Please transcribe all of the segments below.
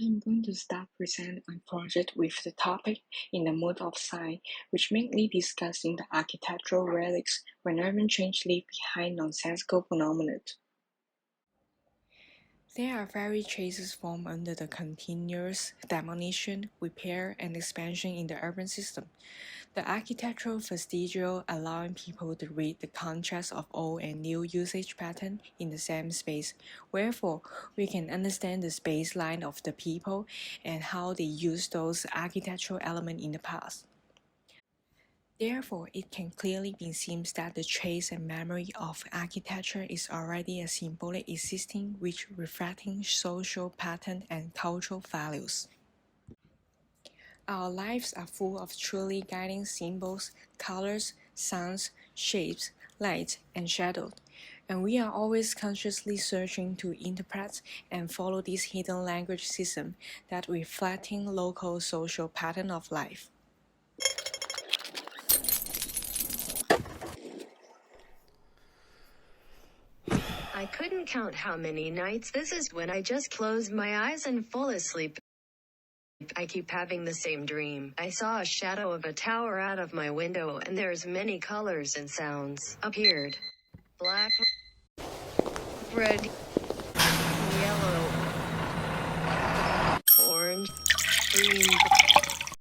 I'm going to start present a project with the topic in the mode of science, which mainly discussing the architectural relics when urban change leave behind nonsensical phenomena. There are various traces formed under the continuous demolition, repair, and expansion in the urban system. The architectural vestigial allowing people to read the contrast of old and new usage pattern in the same space. Wherefore, we can understand the space line of the people and how they use those architectural elements in the past. Therefore, it can clearly be seen that the trace and memory of architecture is already a symbolic existing which reflecting social pattern and cultural values. Our lives are full of truly guiding symbols, colors, sounds, shapes, light, and shadow, and we are always consciously searching to interpret and follow this hidden language system that reflecting local social pattern of life. I couldn't count how many nights this is when I just close my eyes and fall asleep. I keep having the same dream. I saw a shadow of a tower out of my window and there's many colors and sounds appeared. Black, red, yellow, orange, green,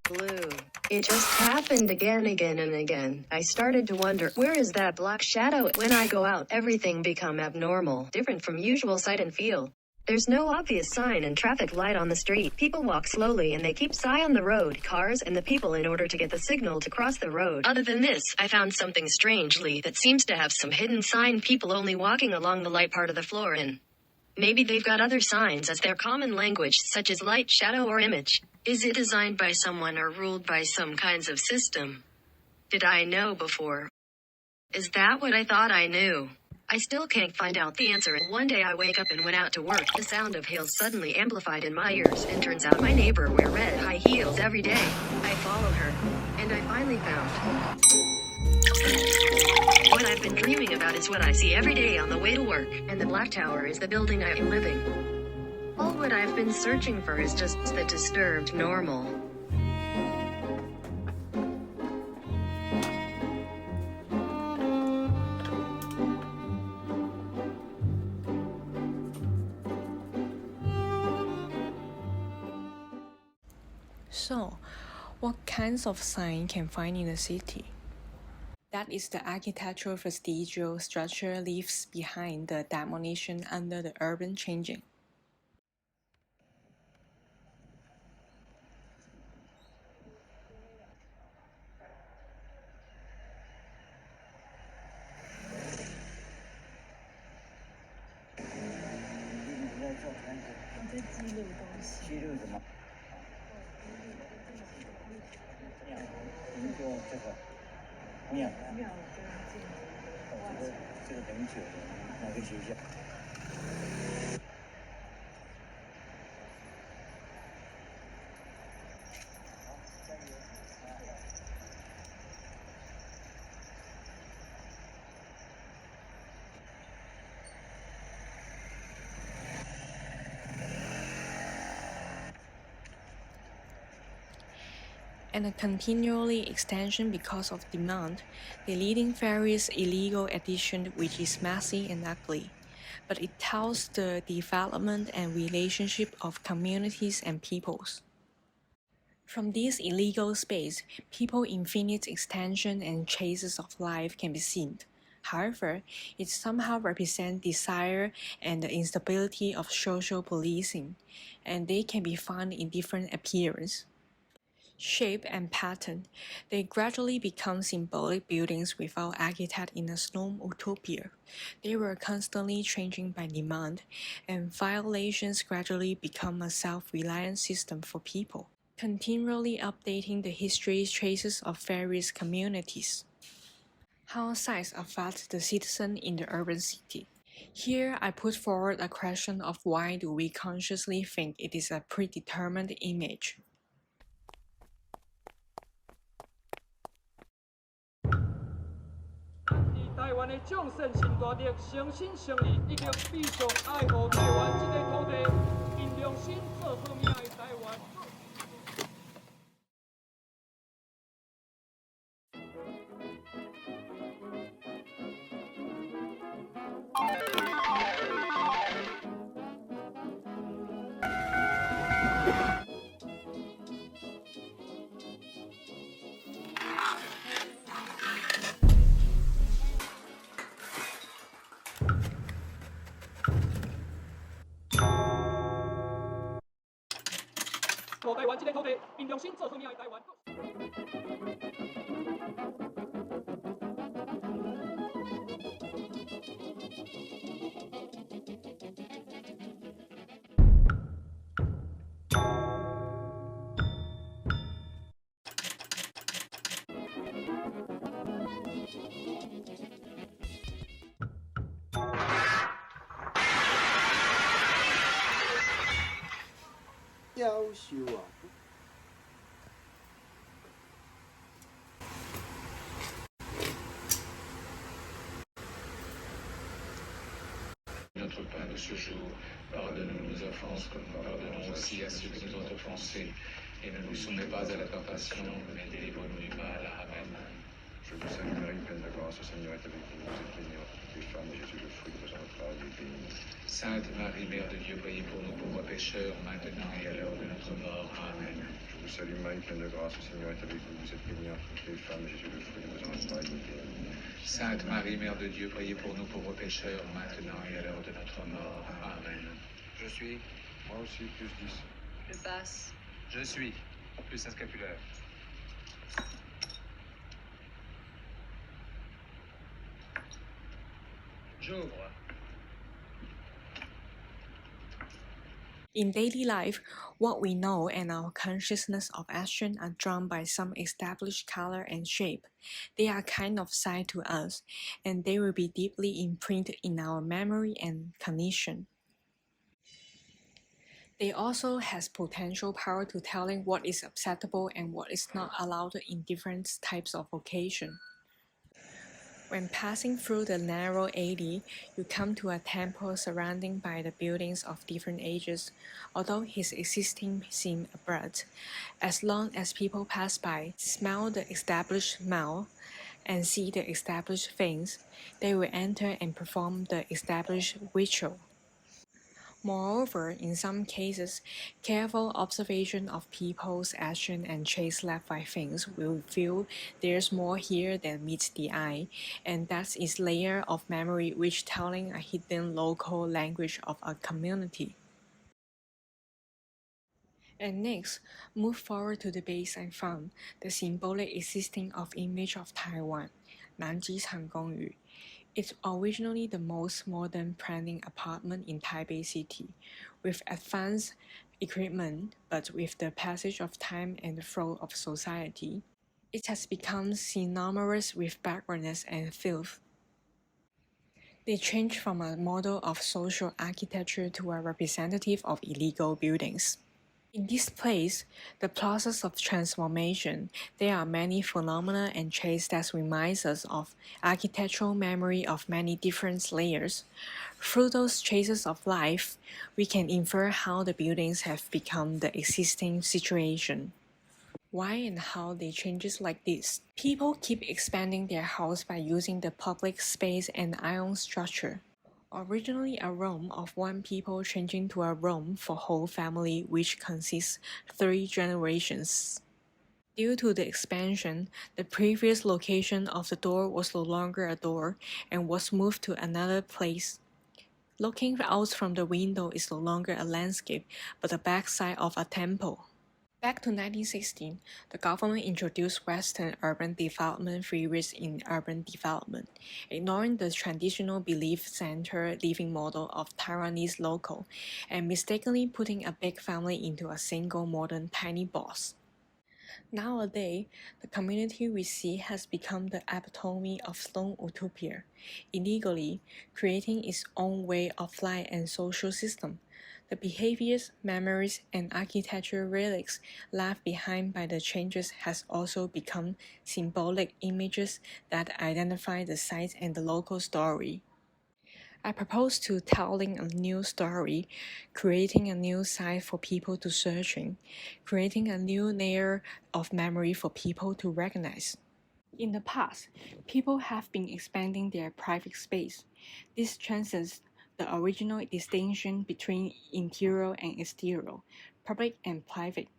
blue. It just happened again and again. I started to wonder, where is that black shadow? When I go out, everything become abnormal, different from usual sight and feel. There's no obvious sign and traffic light on the street. People walk slowly and they keep eye on the road, cars and the people in order to get the signal to cross the road. Other than this, I found something strangely that seems to have some hidden sign, people only walking along the light part of the floor and maybe they've got other signs as their common language, such as light, shadow, or image. Is it designed by someone or ruled by some kinds of system? Did I know before? Is that what I thought I knew? I still can't find out the answer, and one day I wake up and went out to work. The sound of hail suddenly amplified in my ears, and turns out my neighbor wear red high heels every day. I followed her, and I finally found what I've been dreaming about is what I see every day on the way to work, and the Black Tower is the building I am living. All what I've been searching for is just the disturbed normal. So, what kinds of sign can find in the city? That is the architectural vestigial structure leaves behind the demolition under the urban changing. And a continually extension because of demand, the leading various illegal addition which is messy and ugly, but it tells the development and relationship of communities and peoples. From this illegal space, people infinite extension and chases of life can be seen. However, it somehow represents desire and the instability of social policing, and they can be found in different appearance. Shape and pattern, they gradually become symbolic buildings without architect in a snow utopia. They were constantly changing by demand, and violations gradually become a self-reliant system for people, continually updating the history traces of various communities. How size affects the citizen in the urban city. Here I put forward a question of why do we consciously think it is a predetermined image.台湾的众神心大力，诚心诚意，以及非常爱护台湾这个土地，因良心做好命的。做台湾这个土地，并用心做出名的台湾。夭寿啊！Notre pain de ce jour, pardonne-nous nos offenses comme nous pardonnons aussi à ceux qui nous ont offensés. Et ne nous soumets pas à la tentation, mais délivre-nous du mal. Amen. Je vous salue Marie, pleine de grâce, le Seigneur est avec vous. Vous êtes bénie entre toutes les femmes, et Jésus, le fruit de vos entrailles, est béni. Sainte Marie, Mère de Dieu, priez pour nous pauvres pécheurs, maintenant et à l'heure de notre mort. Amen. Je vous salue Marie, pleine de grâce, le Seigneur est avec vous. Vous êtes bénie entre toutes les femmes, et Jésus, le fruit de vos entrailles, est béni. Sainte Marie, Mère de Dieu, priez pour nous pauvres pécheurs, maintenant et à l'heure de notre mort. Amen. Je suis. Moi aussi, plus 10. Je passe. Je suis. Plus un scapulaire. J'ouvre. In daily life, what we know and our consciousness of action are drawn by some established color and shape. They are kind of sight to us, and they will be deeply imprinted in our memory and cognition. They also has potential power to telling what is acceptable and what is not allowed in different types of occasion. When passing through the narrow alley, you come to a temple surrounded by the buildings of different ages. Although his existing seem abrupt, as long as people pass by, smell the established smell, and see the established things, they will enter and perform the established ritual. Moreover, in some cases, careful observation of people's action and trace left by things will reveal there's more here than meets the eye, and that is layer of memory which telling a hidden local language of a community. And next, move forward to the base and found the symbolic existing of image of Taiwan, Nanjichang Gongyu. It's originally the most modern planning apartment in Taipei City, with advanced equipment, but with the passage of time and the flow of society, it has become synonymous with backwardness and filth. They changed from a model of social architecture to a representative of illegal buildings. In this place, the process of transformation, there are many phenomena and traits that reminds us of architectural memory of many different layers. Through those traces of life, we can infer how the buildings have become the existing situation. Why and how they changes like this? People keep expanding their house by using the public space and ion structure. Originally a room of one people changing to a room for whole family which consists 3 generations. Due to the expansion, the previous location of the door was no longer a door and was moved to another place. Looking out from the window is no longer a landscape, but the backside of a temple. Back to 1916, the government introduced Western urban development theories in urban development, ignoring the traditional belief-centered living model of Taiwanese local, and mistakenly putting a big family into a single modern tiny box. Nowadays, the community we see has become the epitome of stone utopia, illegally creating its own way of life and social system. The behaviors, memories, and architectural relics left behind by the changes has also become symbolic images that identify the site and the local story. I propose to telling a new story, creating a new site for people to searching, creating a new layer of memory for people to recognize. In the past, people have been expanding their private space. This transcends the original distinction between interior and exterior, public and private.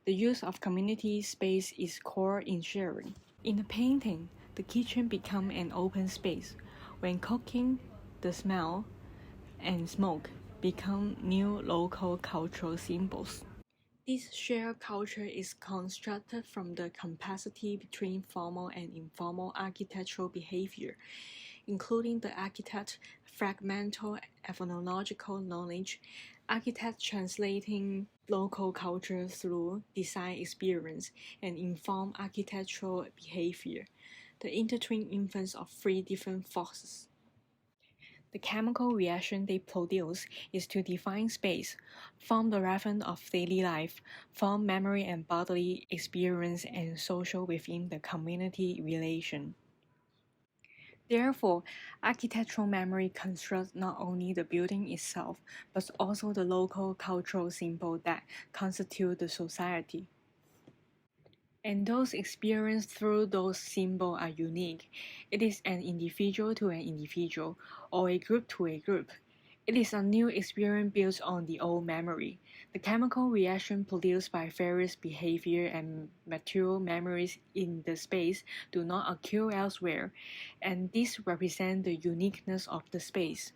The use of community space is core in sharing. In the painting, the kitchen becomes an open space. When cooking, the smell and smoke become new local cultural symbols. This shared culture is constructed from the capacity between formal and informal architectural behavior, including the architect's fragmental ethnological knowledge, architects translating local culture through design experience, and informed architectural behavior, the intertwined influence of three different forces. The chemical reaction they produce is to define space, form the reference of daily life, form memory and bodily experience, and social within the community relation. Therefore, architectural memory constructs not only the building itself, but also the local cultural symbol that constitute the society. And those experienced through those symbols are unique. It is an individual to an individual, or a group to a group. It is a new experience built on the old memory. The chemical reaction produced by various behavior and material memories in the space do not occur elsewhere, and this represents the uniqueness of the space.